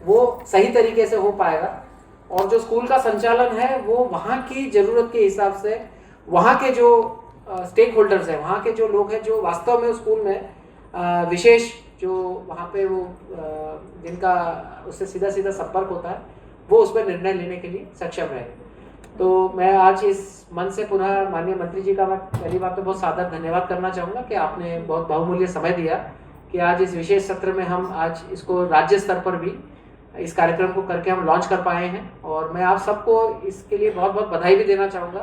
वो सही तरीके से हो पाएगा। और जो स्कूल का संचालन है वो वहाँ की ज़रूरत के हिसाब से, वहाँ के जो स्टेक होल्डर्स हैं, वहाँ के जो लोग हैं जो वास्तव में उस स्कूल में विशेष जो वहाँ पे वो जिनका उससे सीधा सीधा संपर्क होता है, वो उस पर निर्णय लेने के लिए सक्षम रहे। तो मैं आज इस मन से पुनः माननीय मंत्री जी का मैं पहली बात तो बहुत सादर धन्यवाद करना चाहूँगा कि आपने बहुत बहुमूल्य समय दिया कि आज इस विशेष सत्र में हम आज इसको राज्य स्तर पर भी इस कार्यक्रम को करके हम लॉन्च कर पाए हैं। और मैं आप सबको इसके लिए बहुत बहुत बधाई भी देना चाहूँगा,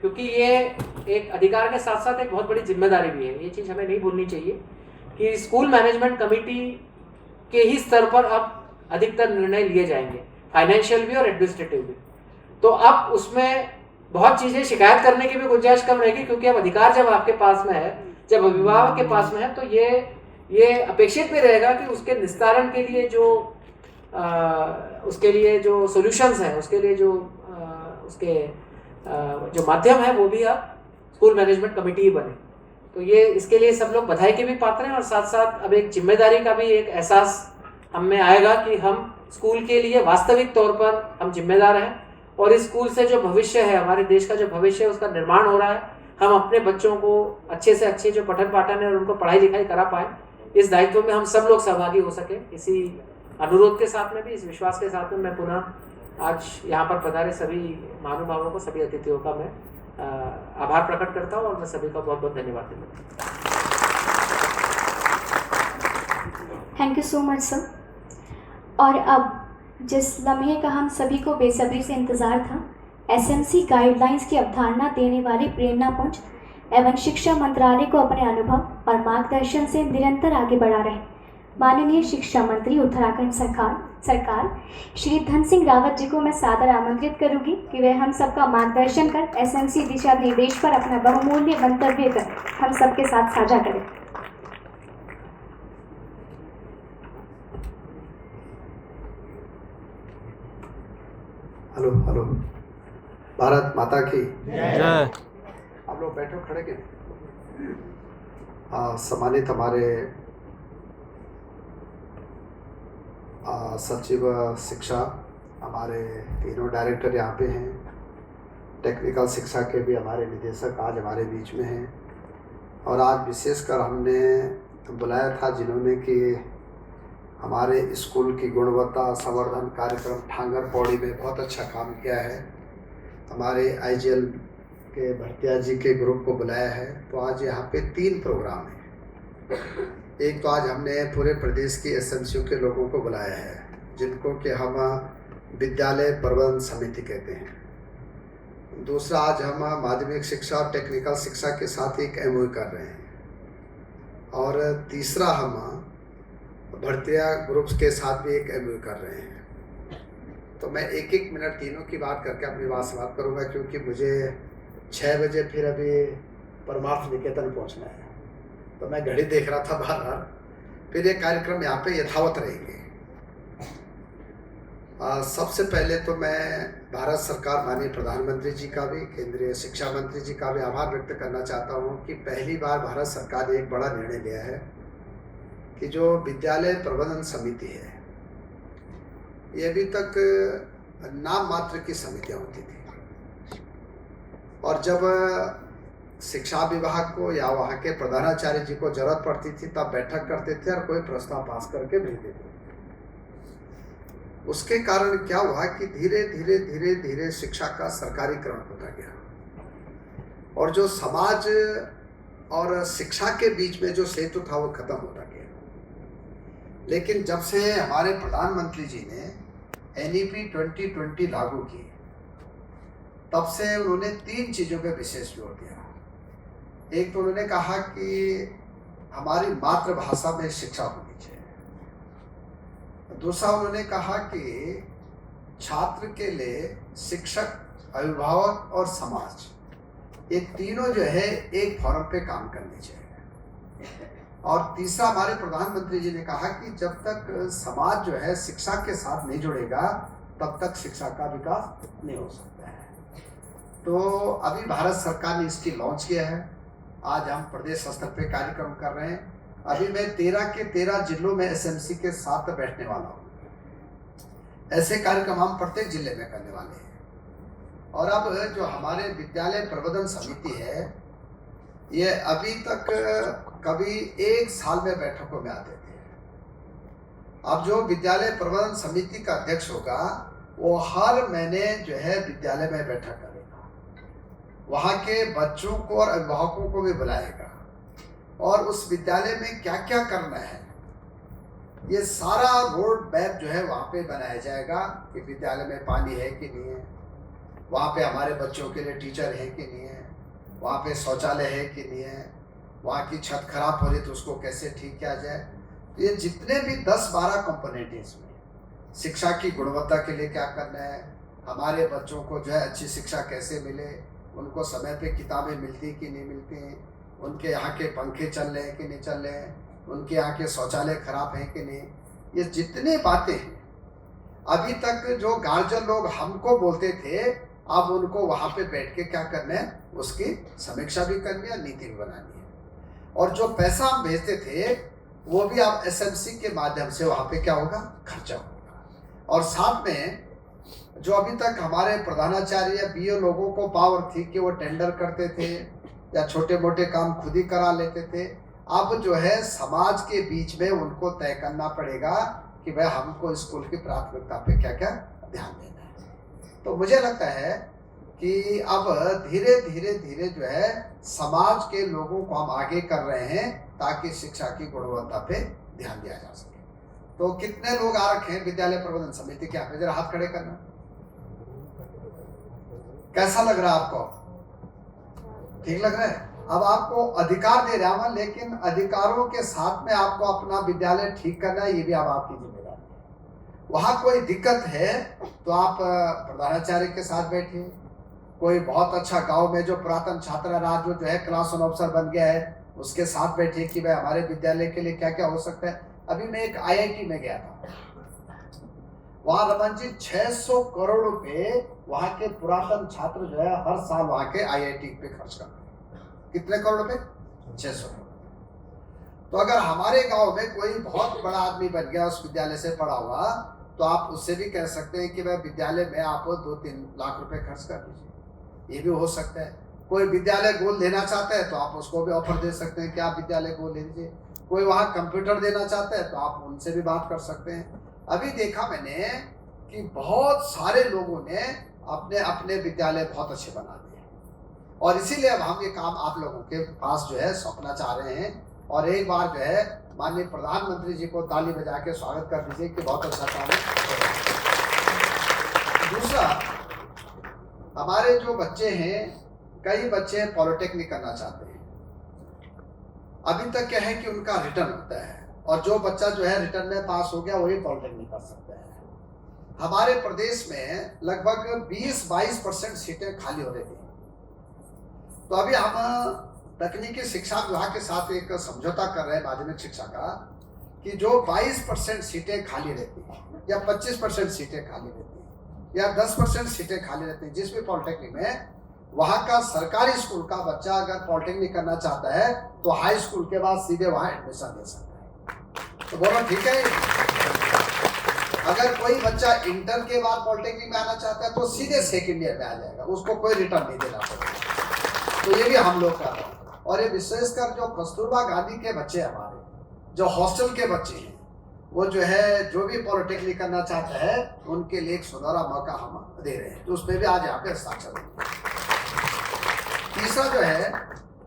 क्योंकि ये एक अधिकार के साथ साथ एक बहुत बड़ी जिम्मेदारी भी है। ये चीज़ हमें नहीं भूलनी चाहिए कि स्कूल मैनेजमेंट कमेटी के ही स्तर पर अब अधिकतर निर्णय लिए जाएंगे, फाइनेंशियल भी और एडमिनिस्ट्रेटिव भी। तो अब उसमें बहुत चीज़ें शिकायत करने की भी गुंजाइश कम रहेगी, क्योंकि अब अधिकार जब आपके पास में है, जब अभिभावक के पास में है, तो ये अपेक्षित भी रहेगा कि उसके निस्तारण के लिए उसके लिए जो सॉल्यूशंस हैं, उसके लिए उसके जो माध्यम है वो भी अब स्कूल मैनेजमेंट कमेटी ही बने। तो ये इसके लिए सब लोग बधाई के भी पात्र हैं, और साथ साथ अब एक जिम्मेदारी का भी एक एहसास हम में आएगा कि हम स्कूल के लिए वास्तविक तौर पर हम जिम्मेदार हैं, और इस स्कूल से जो भविष्य है, हमारे देश का जो भविष्य है, उसका निर्माण हो रहा है। हम अपने बच्चों को अच्छे से अच्छे जो पठन पाठन है और उनको पढ़ाई लिखाई करा पाएँ, इस दायित्व में हम सब लोग सहभागी हो सके। इसी अनुरोध के साथ में भी, इस विश्वास के साथ में मैं पुनः आज यहाँ पर पधारे सभी महानुभावों को, सभी अतिथियों का मैं आभार प्रकट करता हूँ, और मैं सभी का बहुत बहुत धन्यवाद देता हूँ। Thank you so much sir. और अब जिस लम्हे का हम सभी को बेसब्री से इंतज़ार था, एसएमसी गाइडलाइंस की अवधारणा देने वाले प्रेरणा पुंज एवं शिक्षा मंत्रालय को अपने अनुभव और मार्गदर्शन से निरंतर आगे बढ़ा रहे माननीय शिक्षा मंत्री उत्तराखंड सरकार श्री धन सिंह रावत जी को मैं सादर आमंत्रित करूंगी कि वे हम सबका मार्गदर्शन कर एसएमसी दिशा निर्देश पर अपना बहुमूल्य मंतव्य कर हम सबके साथ साझा करें। हेलो हेलो, भारत माता की जय। आप लोग बैठो, खड़े के। सम्मानित हमारे सचिव शिक्षा, हमारे तीनों डायरेक्टर यहाँ पे हैं, टेक्निकल शिक्षा के भी हमारे निदेशक आज हमारे बीच में हैं, और आज विशेषकर हमने बुलाया था जिन्होंने कि हमारे स्कूल की गुणवत्ता संवर्धन कार्यक्रम ठांगर पौड़ी में बहुत अच्छा काम किया है। हमारे आईजीएल के भरतिया जी के ग्रुप को बुलाया है। तो आज यहाँ पे 3 प्रोग्राम हैं। एक तो आज हमने पूरे प्रदेश की एसएमसीयू के लोगों को बुलाया है, जिनको कि हम विद्यालय प्रबंधन समिति कहते हैं। दूसरा, आज हम माध्यमिक शिक्षा और टेक्निकल शिक्षा के साथ एक एमओयू कर रहे हैं, और तीसरा हम भरतिया ग्रुप्स के साथ भी एक एमओयू कर रहे हैं। तो मैं एक एक मिनट तीनों की बात करके अपनी बात समाप्त करूँगा, क्योंकि मुझे 6 बजे फिर अभी परमार्थ निकेतन पहुँचना है। तो मैं घड़ी देख रहा था बार, फिर ये कार्यक्रम यहाँ पे यथावत रहेंगे। सबसे पहले तो मैं भारत सरकार माननीय प्रधानमंत्री जी का भी, केंद्रीय शिक्षा मंत्री जी का भी आभार व्यक्त करना चाहता हूँ कि पहली बार भारत सरकार ने एक बड़ा निर्णय लिया है कि जो विद्यालय प्रबंधन समिति है, ये अभी तक नाम मात्र की समितियाँ होती थी, और जब शिक्षा विभाग को या वहाँ के प्रधानाचार्य जी को जरूरत पड़ती थी तब बैठक करते थे और कोई प्रस्ताव पास करके भेज देते थे। उसके कारण क्या हुआ कि धीरे धीरे धीरे धीरे शिक्षा का सरकारीकरण होता गया, और जो समाज और शिक्षा के बीच में जो सेतु था वो खत्म होता गया। लेकिन जब से हमारे प्रधानमंत्री जी ने NEP 2020 लागू की, तब से उन्होंने 3 चीज़ों पे विशेष जोर दिया। एक तो उन्होंने कहा कि हमारी मातृभाषा में शिक्षा होनी चाहिए। दूसरा, उन्होंने कहा कि छात्र के लिए शिक्षक, अभिभावक और समाज, ये तीनों जो है एक फोरम पे काम करने चाहिए। और तीसरा, हमारे प्रधानमंत्री जी ने कहा कि जब तक समाज जो है शिक्षा के साथ नहीं जुड़ेगा तब तक शिक्षा का विकास नहीं हो सकता है। तो अभी भारत सरकार ने इसकी लॉन्च किया है। आज हम प्रदेश स्तर पे कार्यक्रम कर रहे हैं। अभी मैं 13 के 13 जिलों में एसएमसी के साथ बैठने वाला हूँ। ऐसे कार्यक्रम हम प्रत्येक जिले में करने वाले हैं। और अब जो हमारे विद्यालय प्रबंधन समिति है, ये अभी तक कभी 1 साल में बैठकों में आते थे। अब जो विद्यालय प्रबंधन समिति का अध्यक्ष होगा वो हर महीने जो है विद्यालय में बैठक करेगा, वहाँ के बच्चों को और अभिभावकों को भी बुलाएगा और उस विद्यालय में क्या क्या करना है ये सारा रोड मैप जो है वहाँ पे बनाया जाएगा कि विद्यालय में पानी है कि नहीं है, वहाँ पे हमारे बच्चों के लिए टीचर है कि नहीं है, वहाँ पे शौचालय है कि नहीं है, वहाँ की छत खराब हो रही तो उसको कैसे ठीक किया जाए। तो ये जितने भी 10-12 कंपोनेंट हैं इसमें, शिक्षा की गुणवत्ता के लिए क्या करना है, हमारे बच्चों को जो है अच्छी शिक्षा कैसे मिले, उनको समय पे किताबें मिलती कि नहीं मिलती, उनके यहाँ के पंखे चल रहे हैं कि नहीं चल रहे हैं, उनके यहाँ के शौचालय खराब हैं कि नहीं, ये जितनी बातें हैं अभी तक जो गार्जियन लोग हमको बोलते थे, अब उनको वहाँ पे बैठ के क्या करना है, उसकी समीक्षा भी करनी है, नीति भी बनानी है। और जो पैसा हम भेजते थे वो भी अब एसएमसी के माध्यम से वहाँ पे क्या होगा, खर्चा होगा। और साथ में जो अभी तक हमारे प्रधानाचार्य या बीओ लोगों को पावर थी कि वो टेंडर करते थे या छोटे मोटे काम खुद ही करा लेते थे, अब जो है समाज के बीच में उनको तय करना पड़ेगा कि भाई हमको स्कूल की प्राथमिकता पे क्या क्या ध्यान देना है। तो मुझे लगता है कि अब धीरे धीरे जो है समाज के लोगों को हम आगे कर रहे हैं ताकि शिक्षा की गुणवत्ता पे ध्यान दिया जा सके। तो कितने लोग आ रखे हैं विद्यालय प्रबंधन समिति के? आप जरा हाथ खड़े करना। कैसा लग रहा है आपको? ठीक लग रहा है? अब आपको अधिकार दे रहा हूं, लेकिन अधिकारों के साथ में आपको अपना विद्यालय ठीक करना है, ये भी अब आपकी जिम्मेदारी है। वहां कोई दिक्कत है तो आप प्रधानाचार्य के साथ बैठिए। कोई बहुत अच्छा गांव में जो पुरातन छात्र राज जो है क्लास वन ऑफिसर बन गया है, उसके साथ बैठिए कि भाई हमारे विद्यालय के लिए क्या क्या हो सकता है। अभी मैं एक IIT में गया था, वहां रमन जी 600 करोड़ रुपए वहां के पुरातन छात्र जो है हर साल वहां के IIT पे खर्च करते हैं। कितने करोड़ रुपए? 600 करोड़। तो अगर हमारे गांव में कोई बहुत बड़ा आदमी बन गया, उस विद्यालय से पढ़ा हुआ, तो आप उससे भी कह सकते हैं कि भाई विद्यालय में आप 2-3 लाख रुपए खर्च कर दीजिए, ये भी हो सकता है। कोई विद्यालय गोल्ड देना चाहता है तो आप उसको भी ऑफर दे सकते हैं कि आप विद्यालय गोल्ड ले लीजिए। कोई वहाँ कंप्यूटर देना चाहता है तो आप उनसे भी बात कर सकते हैं। अभी देखा मैंने कि बहुत सारे लोगों ने अपने अपने विद्यालय बहुत अच्छे बना दिए और इसीलिए अब हम ये काम आप लोगों के पास जो है सौंपना चाह रहे हैं। और एक बार जो है माननीय प्रधानमंत्री जी को ताली बजा के स्वागत कर दीजिए कि बहुत अच्छा काम है। दूसरा, हमारे जो बच्चे हैं, कई बच्चे पॉलिटेक्निक करना चाहते हैं। अभी तक क्या है कि उनका रिटर्न होता है और जो बच्चा जो है रिटर्न में पास हो गया वही पॉलिटेक्निक कर सकता है। हमारे प्रदेश में लगभग 20-22% सीटें खाली हो रही थी। तो अभी हम तकनीकी शिक्षा विभाग के साथ एक समझौता कर रहे हैं माध्यमिक शिक्षा का कि जो 22% सीटें खाली रहती हैं या 25% सीटें खाली रहती हैं या 10% सीटें खाली रहती हैं जिस भी पॉलिटेक्निक में, वहाँ का सरकारी स्कूल का बच्चा अगर पॉलिटेक्निक करना चाहता है तो हाई स्कूल के बाद सीधे वहाँ एडमिशन ले सकता है। तो बोलो ठीक है। अगर कोई बच्चा इंटर के बाद पॉलिटेक्निक में आना चाहता है तो सीधे सेकेंड ईयर में आ जाएगा, उसको कोई रिटर्न नहीं देना पड़ेगा। तो ये भी हम लोग कर रहे हैं। और ये विशेषकर जो कस्तूरबा गांधी के बच्चे, हमारे जो हॉस्टल के बच्चे हैं, वो जो है जो भी पॉलिटेक्निक करना चाहता है उनके लिए एक सुनहरा मौका हम दे रहे हैं। तो उसमें भी आज यहाँ पे हस्ताक्षर होंगे। तीसरा जो है,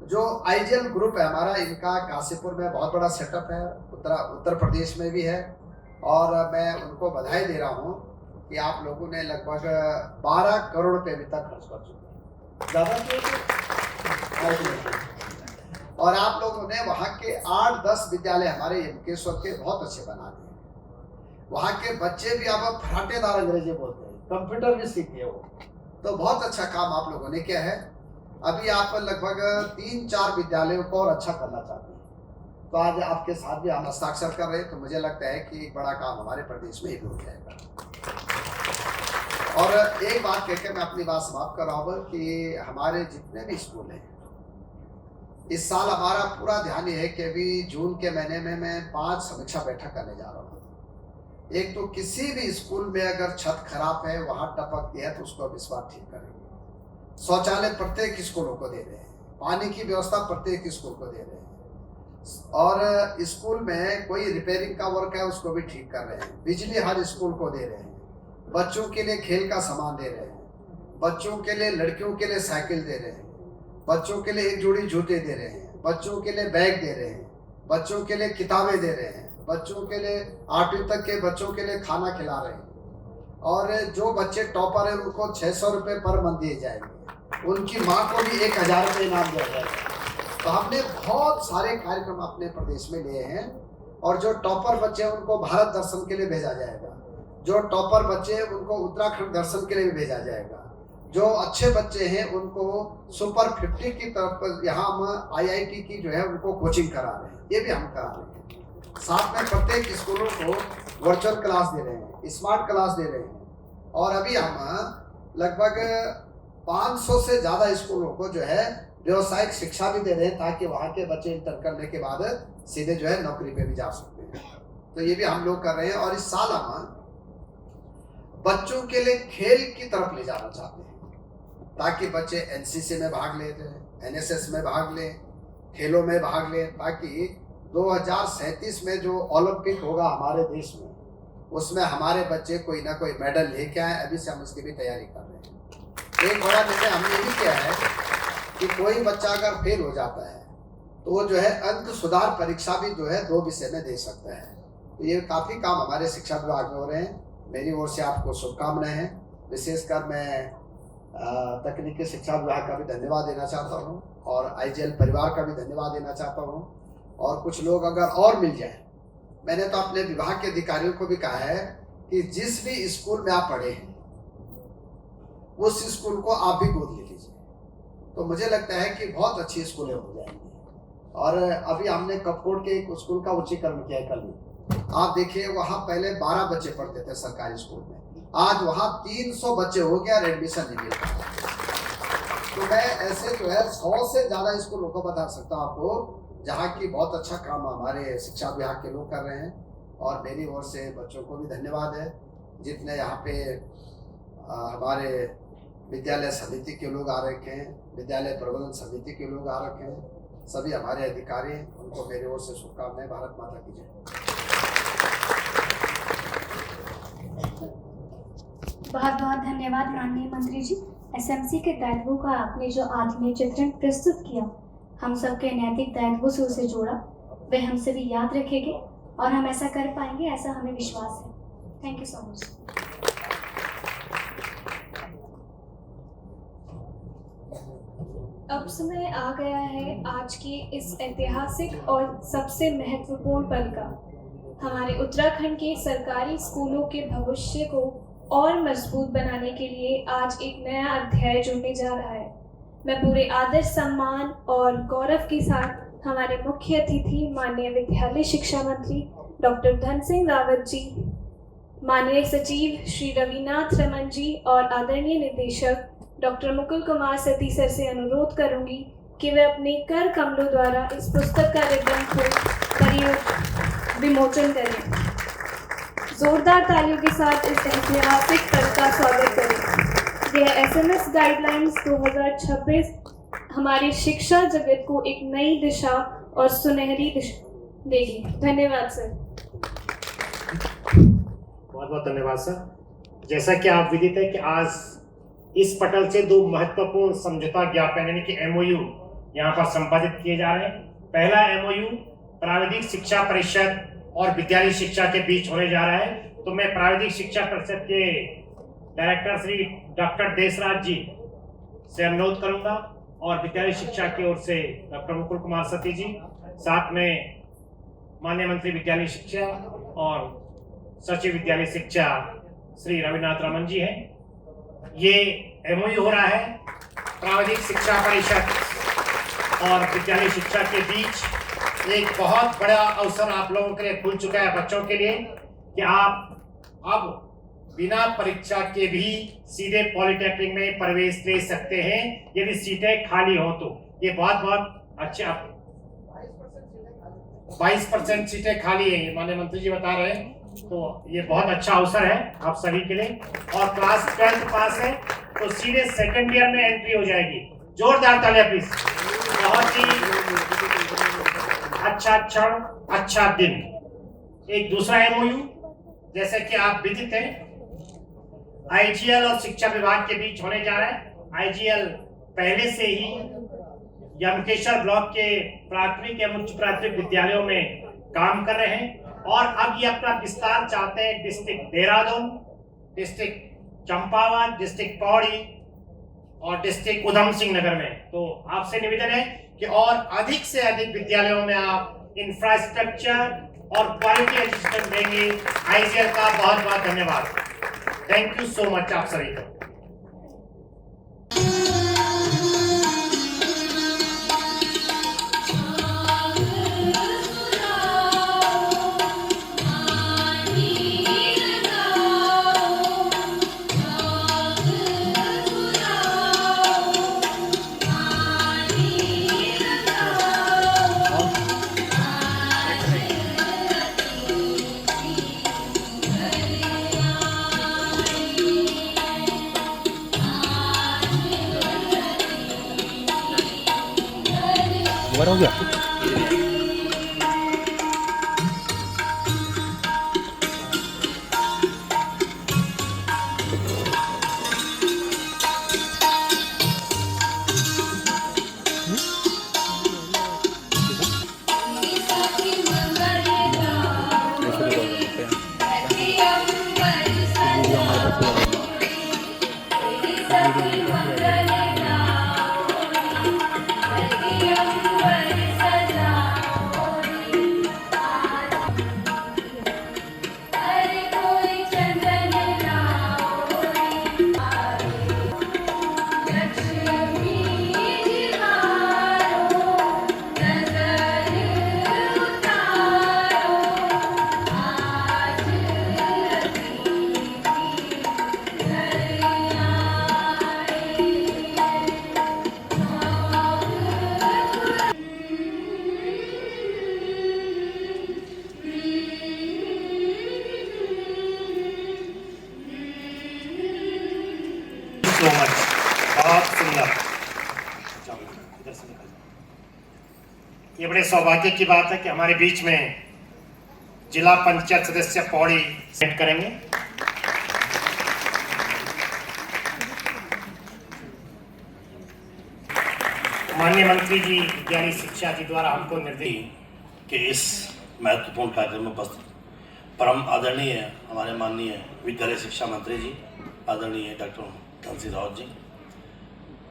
जो IGL ग्रुप है हमारा, इनका काशीपुर में बहुत बड़ा सेटअप है, उत्तर प्रदेश में भी है। और मैं उनको बधाई दे रहा हूँ कि आप लोगों ने लगभग 12 करोड़ रुपये अभी तक खर्च कर चुके हैं, ज़्यादा। और आप लोगों ने वहाँ के 8-10 विद्यालय हमारे यमकेश्वर के बहुत अच्छे बना दिए। वहाँ के बच्चे भी अब फराटेदार अंग्रेजी बोलते हैं, कंप्यूटर भी सीख गए वो। तो बहुत अच्छा काम आप लोगों ने किया है। अभी आप लगभग 3-4 विद्यालयों को और अच्छा करना चाहते हैं। तो आज आपके साथ भी हम हस्ताक्षर कर रहे हैं, तो मुझे लगता है कि एक बड़ा काम हमारे प्रदेश में भी हो जाएगा। और एक बात कहकर मैं अपनी बात समाप्त कर रहा हूँ कि हमारे जितने भी स्कूल हैं, इस साल हमारा पूरा ध्यान ये है कि अभी जून के महीने में मैं 5 समीक्षा बैठक करने जा रहा हूँ। एक तो किसी भी स्कूल में अगर छत खराब है, वहां टपकती है, तो उसको अब इस बार ठीक करेंगे। शौचालय प्रत्येक स्कूलों को दे रहे हैं, पानी की व्यवस्था प्रत्येक स्कूल को दे रहे हैं, और स्कूल में कोई रिपेयरिंग का वर्क है उसको भी ठीक कर रहे हैं। बिजली हर स्कूल को दे रहे हैं, बच्चों के लिए खेल का सामान दे रहे हैं, बच्चों के लिए, लड़कियों के लिए साइकिल दे रहे हैं, बच्चों के लिए एक जोड़ी जूते दे रहे हैं, बच्चों के लिए बैग दे रहे हैं, बच्चों के लिए किताबें दे रहे हैं, बच्चों के लिए 8वीं तक के बच्चों के लिए खाना खिला रहे हैं, और जो बच्चे टॉपर हैं उनको 600 रुपये पर मंथ दिए जाएंगे, उनकी माँ को भी 1000 रुपये इनाम दिया जाएगा। तो हमने बहुत सारे कार्यक्रम अपने प्रदेश में लिए हैं, और जो टॉपर बच्चे हैं उनको भारत दर्शन के लिए भेजा जाएगा, जो टॉपर बच्चे हैं उनको उत्तराखंड दर्शन के लिए भी भेजा जाएगा, जो अच्छे बच्चे हैं उनको सुपर 50 की तरफ पर यहाँ हम IIT की जो है उनको कोचिंग करा रहे हैं, ये भी हम करा रहे हैं। साथ में प्रत्येक स्कूलों को वर्चुअल क्लास दे रहे हैं, स्मार्ट क्लास दे रहे हैं, और अभी हम लगभग 500 से ज़्यादा स्कूलों को जो है व्यावसायिक शिक्षा भी दे रहे हैं, ताकि वहाँ के बच्चे इंटर करने के बाद सीधे जो है नौकरी पे भी जा सकते हैं। तो ये भी हम लोग कर रहे हैं, और इस साल हम बच्चों के लिए खेल की तरफ ले जाना चाहते हैं, ताकि बच्चे NCC में भाग ले, NSS में भाग ले, खेलों में भाग ले, ताकि 2037 में जो ओलंपिक होगा हमारे देश में, उसमें हमारे बच्चे कोई ना कोई मेडल लेके आए। अभी से हम इसकी भी तैयारी कर रहे हैं। एक बड़ा निर्णय हमने भी किया है कि कोई बच्चा अगर फेल हो जाता है तो वो जो है अंक सुधार परीक्षा भी जो है 2 विषय में दे सकता है। तो ये काफ़ी काम हमारे शिक्षा विभाग में हो रहे हैं। मेरी ओर से आपको शुभकामनाएं हैं। विशेषकर मैं तकनीकी शिक्षा विभाग का भी धन्यवाद देना चाहता हूँ, और IGL परिवार का भी धन्यवाद देना चाहता हूँ। और कुछ लोग अगर और मिल जाए, मैंने तो अपने विभाग के अधिकारियों को भी कहा है कि जिस भी स्कूल में आप पढ़े हैं उस स्कूल को आप भी गोद ले लीजिए। तो मुझे लगता है कि बहुत अच्छी स्कूलें हो जाएंगी। और अभी हमने कपकोट के एक स्कूल का उच्चीकरण किया है कल। आप देखिए, वहाँ पहले 12 बच्चे पढ़ते थे सरकारी स्कूल में, आज वहाँ 300 बच्चे हो गया, एडमिशन नहीं मिल रहा। तो मैं ऐसे जो है 100 से ज़्यादा स्कूलों को बता सकता हूँ आपको, जहाँ की बहुत अच्छा काम हमारे शिक्षा विभाग के लोग कर रहे हैं। और मेरी ओर से बच्चों को भी धन्यवाद है, जितने यहाँ पे हमारे विद्यालय समिति के लोग आ रखे हैं, विद्यालय प्रबंधन समिति के लोग आ रखे हैं, सभी हमारे अधिकारी हैं, उनको मेरी ओर से शुभकामनाएं। भारत माता की जय। बहुत बहुत धन्यवाद माननीय मंत्री जी। SMC के दायित्वों का आपने जो आत्मीय चित्रण प्रस्तुत किया, हम सबके नैतिक दायित्वों से उसे जोड़ा, वे हम सभी याद रखेंगे और हम ऐसा कर पाएंगे, ऐसा हमें विश्वास है। Thank you so much. अब समय आ गया है आज की इस ऐतिहासिक और सबसे महत्वपूर्ण पल का। हमारे उत्तराखंड के सरकारी स्कूलों के भविष्य को और मजबूत बनाने के लिए आज एक नया अध्याय जुड़ने जा रहा है। मैं पूरे आदर, सम्मान और गौरव के साथ हमारे मुख्य अतिथि माननीय विद्यालय शिक्षा मंत्री डॉक्टर धन सिंह रावत जी, माननीय सचिव श्री रविनाथ रमन जी और आदरणीय निदेशक डॉक्टर मुकुल कुमार सती सर से अनुरोध करूंगी कि वे अपने कर कमलों द्वारा इस पुस्तक का रिबन को विमोचन करें। जोरदार तालियों के साथ इस ऐतिहासिक पल का स्वागत करें। यह SMS गाइडलाइंस 2026 हमारी शिक्षा जगत को एक नई दिशा और सुनहरी दिशा देगी। धन्यवाद सर। बहुत बहुत धन्यवाद सर। जैसा कि आप विदित है कि आज इस पटल से 2 महत्वपूर्ण समझौता ज्ञापन यानी कि MOU यहाँ पर संपादित किए जा रहे हैं। पहला MOU प्राविधिक शिक्षा परिषद और विद्यालय शिक्षा के बीच होने जा रहा है। तो मैं प्राविधिक शिक्षा परिषद के डायरेक्टर श्री डॉक्टर देशराज जी से अनुरोध करूंगा, और विद्यालय शिक्षा की ओर से डॉक्टर मुकुल कुमार सती जी, साथ में माननीय मंत्री विद्यालय शिक्षा और सचिव विद्यालय शिक्षा श्री रविनाथ रमन जी हैं। ये MOU हो रहा है प्राविधिक शिक्षा परिषद और विद्यालय शिक्षा के बीच। एक बहुत बड़ा अवसर आप लोगों के लिए खुल चुका है, बच्चों के लिए, कि आप अब बिना परीक्षा के भी सीधे पॉलिटेक्निक में प्रवेश ले सकते हैं यदि सीटें खाली हो तो। ये बहुत बहुत अच्छा, 22% सीटें खाली हैं, माननीय मंत्री जी बता रहे हैं। तो ये बहुत अच्छा अवसर है आप सभी के लिए। और क्लास 12th पास है तो सीधे सेकंड ईयर में एंट्री हो जाएगी। जोरदार तालियां प्लीज। बहुत ही अच्छा क्षण, अच्छा दिन। एक दूसरा एमओयू, जैसे कि आप विदित हैं, आईजीएल और शिक्षा विभाग के बीच होने जा रहा है। आईजीएल पहले से ही यमकेश्वर ब्लॉक के प्राथमिक एवं उच्च प्राथमिक विद्यालयों में काम कर रहे हैं और अब ये अपना विस्तार चाहते हैं district Dehradun, district Champawat, district Pauri और डिस्ट्रिक्ट उधम सिंह नगर में। तो आपसे निवेदन है कि और अधिक से अधिक विद्यालयों में आप इंफ्रास्ट्रक्चर और क्वालिटी एजुकेशन देंगे। आईजीएल का बहुत बहुत धन्यवाद। थैंक यू सो मच आप सभी को। हो गया। So much. बहुत सुंदर। ये बड़े सौभाग्य की बात है कि हमारे बीच में जिला पंचायत सदस्य पौड़ी सेट करेंगे। माननीय मंत्री जी विद्यालय शिक्षा जी द्वारा हमको निर्देश कि इस महत्वपूर्ण कार्यक्रम में उपस्थित परम आदरणीय हमारे माननीय विद्यालय शिक्षा मंत्री जी, आदरणीय डॉक्टर धन सिंह रावत जी,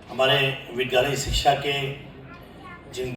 हमारे विद्यालय शिक्षा के जिन